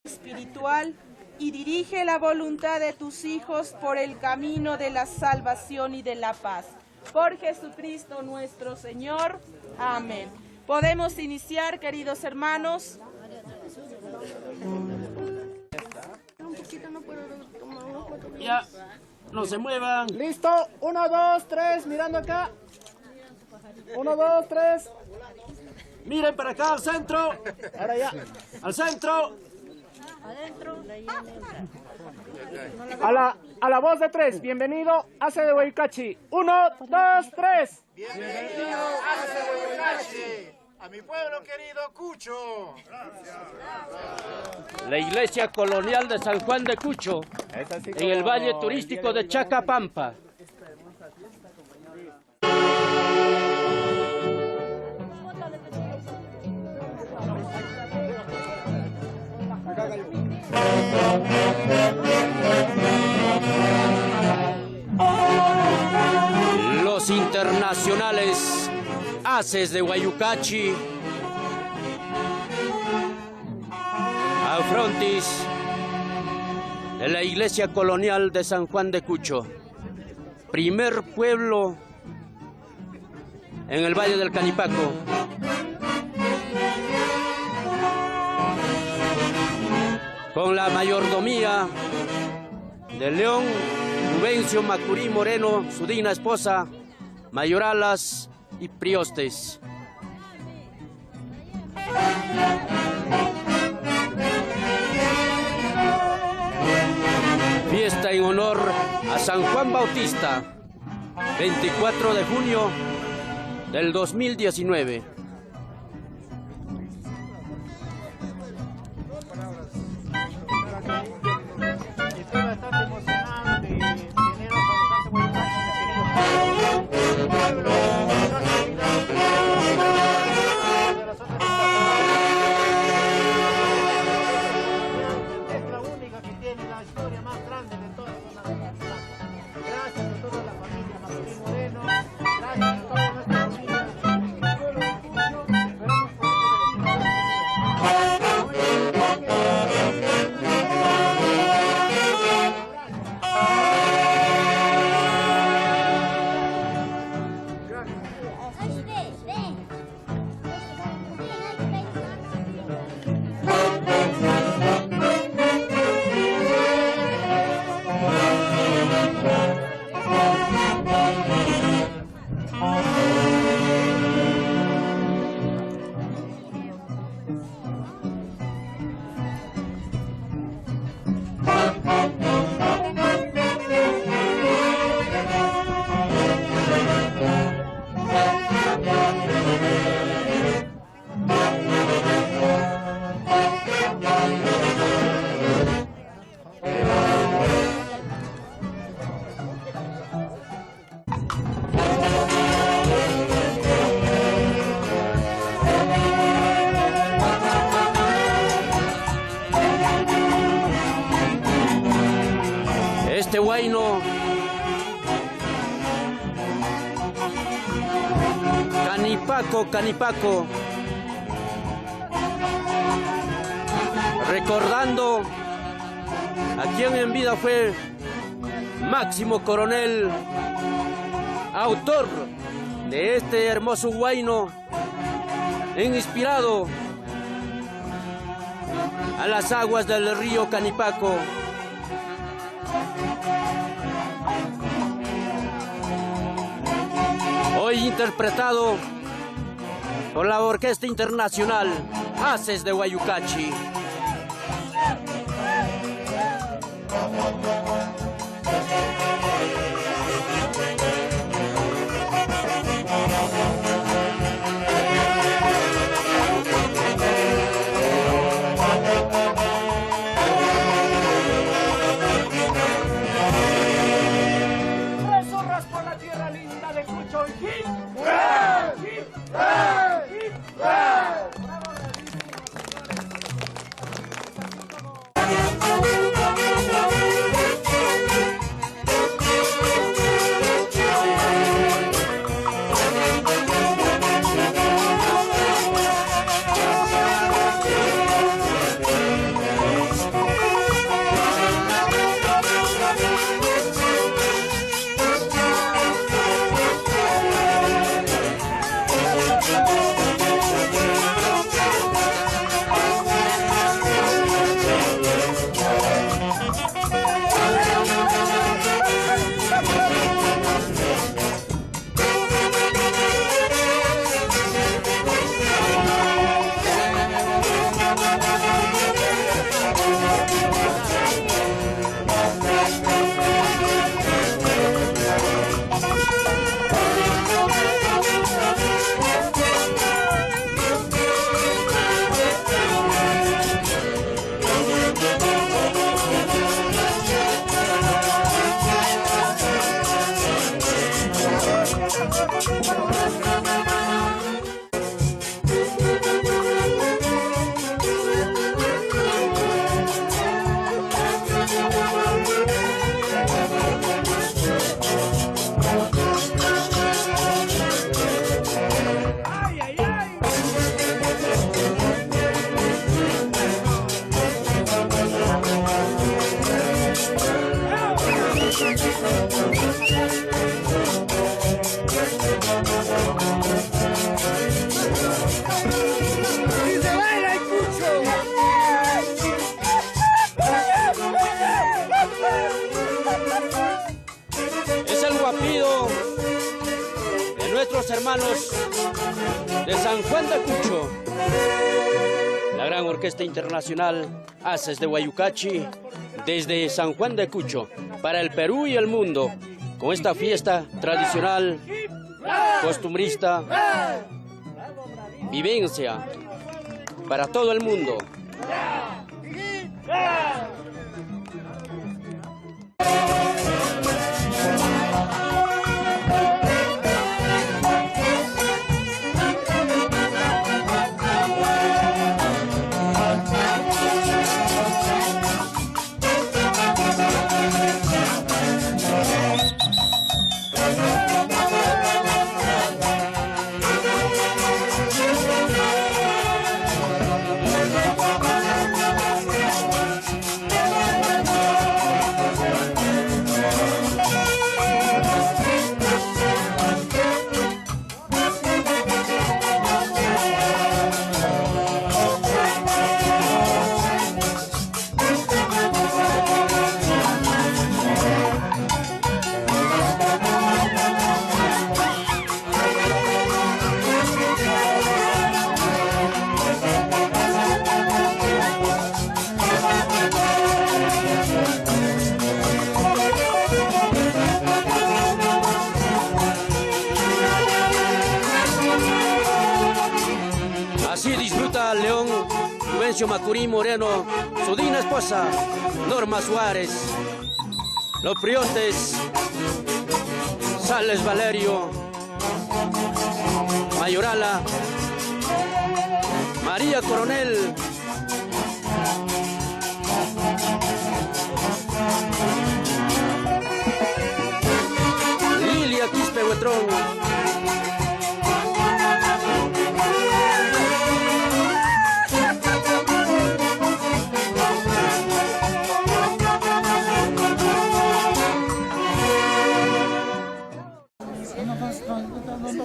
espiritual y dirige la voluntad de tus hijos por el camino de la salvación y de la paz. Por Jesucristo nuestro Señor. Amén. Podemos iniciar, queridos hermanos. Ya, no se muevan. Listo, 1, 2, 3, mirando acá. 1, 2, 3. Miren para acá, al centro. Ahora ya. Al centro. Adentro. A la voz de 3, bienvenido, Hace de Huaycachi. 1, 2, 3. Bienvenido, Hace de Huaycachi, a mi pueblo querido Cucho. La iglesia colonial de San Juan de Cucho, en el valle turístico de Chacapampa. Los internacionales Haces de Huaycachi, afrontis de la iglesia colonial de San Juan de Cucho, primer pueblo en el Valle del Canipaco. Con la mayordomía de León Rubencio Macurí Moreno, su digna esposa, mayoralas y priostes. Fiesta en honor a San Juan Bautista, 24 de junio del 2019. Estoy bastante emocionado de tener a los Hace de Huaycachi, mi querido pueblo. Es la única que tiene la historia más grande de toda la nación. Gracias a toda la familia Macurí Moreno, gracias a toda nuestra familia, el pueblo de Cucho. Esperamos Este huayno Canipaco, recordando a quien en vida fue Máximo Coronel, autor de este hermoso huayno, inspirado a las aguas del río Canipaco. Hoy interpretado por la Orquesta Internacional Haces de Huaycachi. hermanos de San Juan de Cucho, la gran orquesta internacional Haces de Huayucachi, desde San Juan de Cucho, para el Perú y el mundo, con esta fiesta tradicional, costumbrista, vivencia para todo el mundo. Así disfruta León Juvencio Macurí Moreno, su digna esposa Norma Suárez, los Priontes, Sales Valerio, Mayorala, María Coronel, Lilia Quispe Huetrón,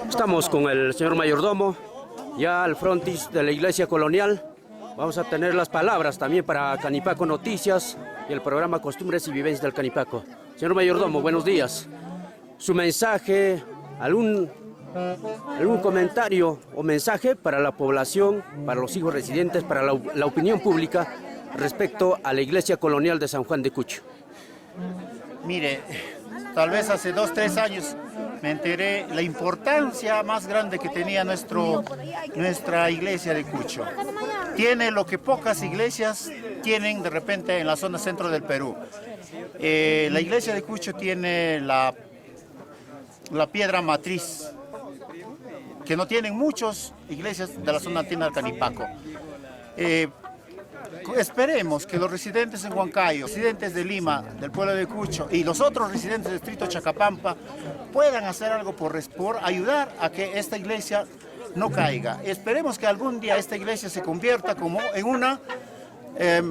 estamos con el señor mayordomo, ya al frontis de la iglesia colonial. Vamos a tener las palabras también para Canipaco Noticias y el programa Costumbres y Vivencias del Canipaco. Señor mayordomo, buenos días. Su mensaje, algún comentario o mensaje para la población, para los hijos residentes, para la opinión pública respecto a la iglesia colonial de San Juan de Cucho. Mire, tal vez hace 2 o 3 años me enteré la importancia más grande que tenía nuestra iglesia de Cucho. Tiene lo que pocas iglesias tienen de repente en la zona centro del Perú. La iglesia de Cucho tiene la piedra matriz, que no tienen muchas iglesias de la zona andina del Canipaco. Esperemos que los residentes en Huancayo, residentes de Lima, del pueblo de Cucho y los otros residentes del distrito Chacapampa puedan hacer algo por ayudar a que esta iglesia no caiga. Esperemos que algún día esta iglesia se convierta como en una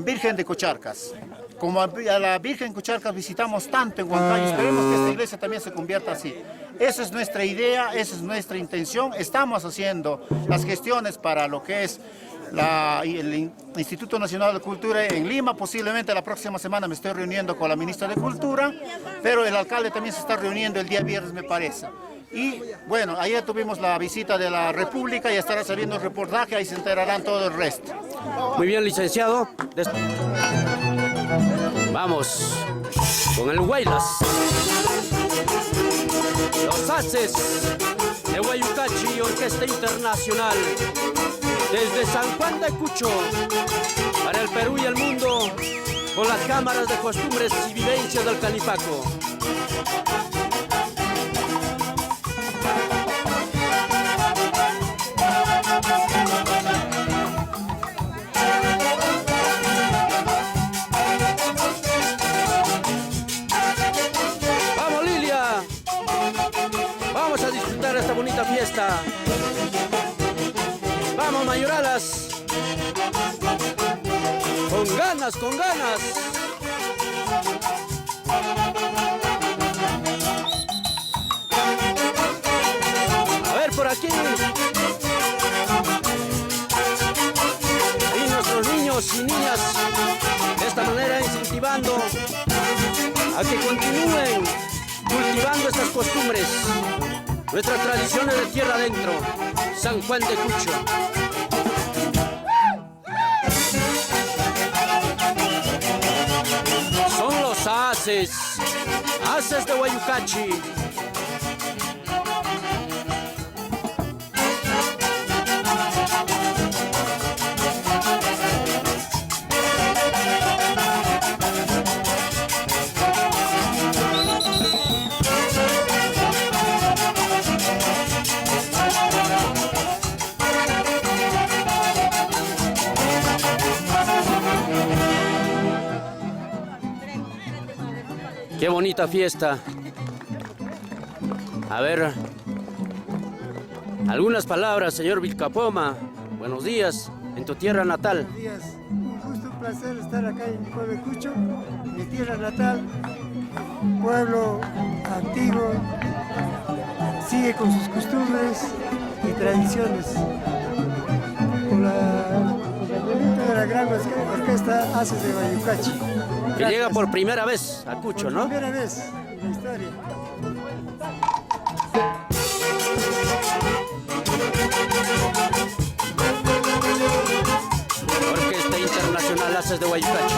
Virgen de Cocharcas. Como a la Virgen Cocharcas visitamos tanto en Huancayo, esperemos que esta iglesia también se convierta así. Esa es nuestra idea, esa es nuestra intención. Estamos haciendo las gestiones para lo que es el Instituto Nacional de Cultura en Lima. Posiblemente la próxima semana me estoy reuniendo con la ministra de Cultura, pero el alcalde también se está reuniendo el día viernes, me parece. Y bueno, ayer tuvimos la visita de la República y estará saliendo el reportaje, ahí se enterarán todo el resto. Muy bien, licenciado. Vamos con el Huaylas. Los Haces de Huayucachi, Orquesta Internacional, desde San Juan de Cucho, para el Perú y el mundo, con las cámaras de costumbres y vivencias del Canipaco. ¡Vamos, Lilia! Vamos a disfrutar esta bonita fiesta. ¡Vamos, mayoralas! ¡Con ganas, con ganas! A ver, por aquí. Ahí nuestros niños y niñas, de esta manera incentivando a que continúen cultivando estas costumbres. Nuestras tradiciones de tierra adentro, San Juan de Cucho. Son los haces de Huayucachi. Qué bonita fiesta. A ver, algunas palabras, señor Vilcapoma. Buenos días, en tu tierra natal. Buenos días. Un gusto, un placer estar acá en mi pueblo de Cucho, mi tierra natal, pueblo antiguo, sigue con sus costumbres y tradiciones. Con la de la gran orquesta Haces de Huayucachi. Que llega por primera vez a Cucho, ¿no? Primera vez en la historia. Orquesta Internacional Haces de Huayucachi.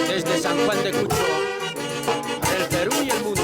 Desde San Juan de Cucho, para el Perú y el mundo.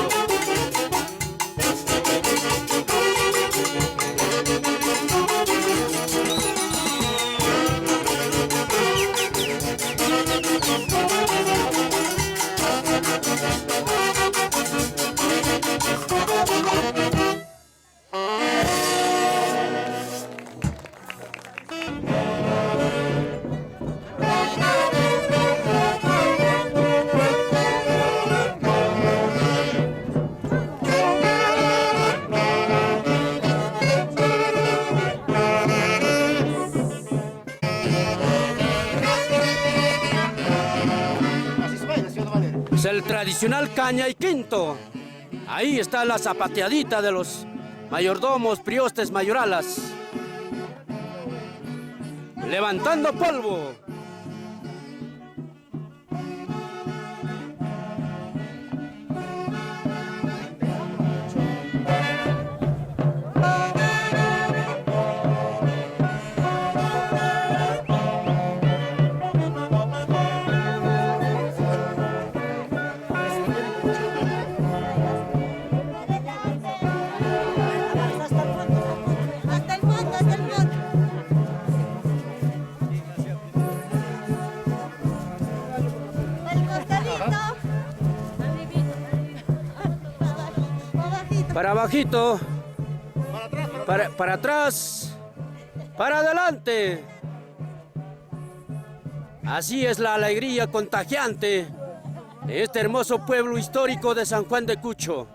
Es el tradicional caña y quinto. Ahí está la zapateadita de los mayordomos, priostes, mayoralas. Levantando polvo. Para abajito, para atrás, para adelante. Así es la alegría contagiante de este hermoso pueblo histórico de San Juan de Cucho.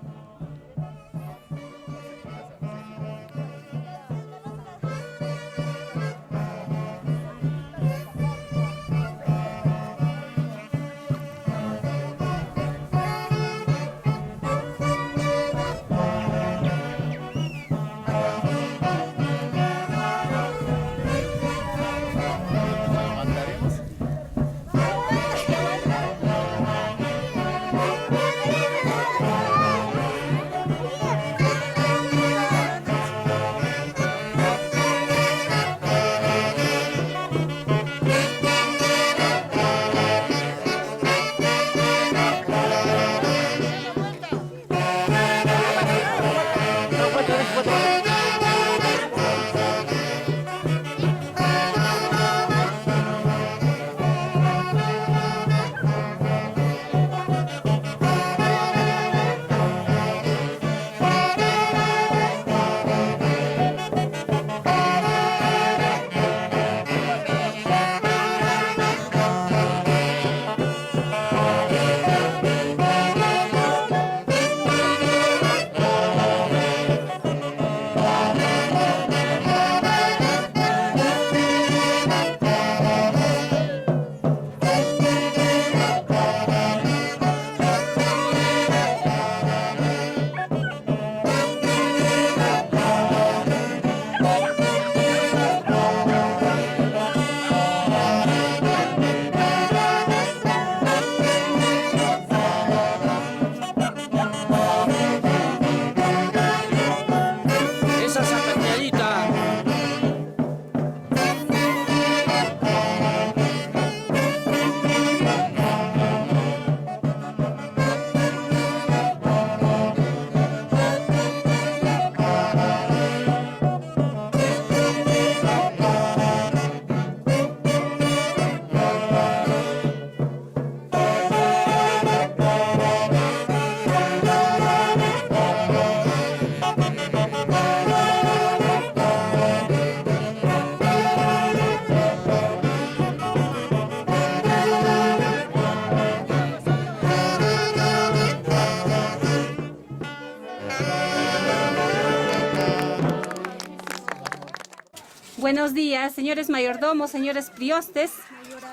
Buenos días, señores mayordomos, señores priostes,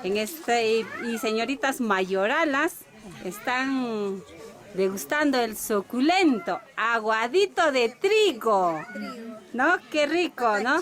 y señoritas mayoralas. Están degustando el suculento aguadito de trigo, ¿no? Qué rico, ¿no?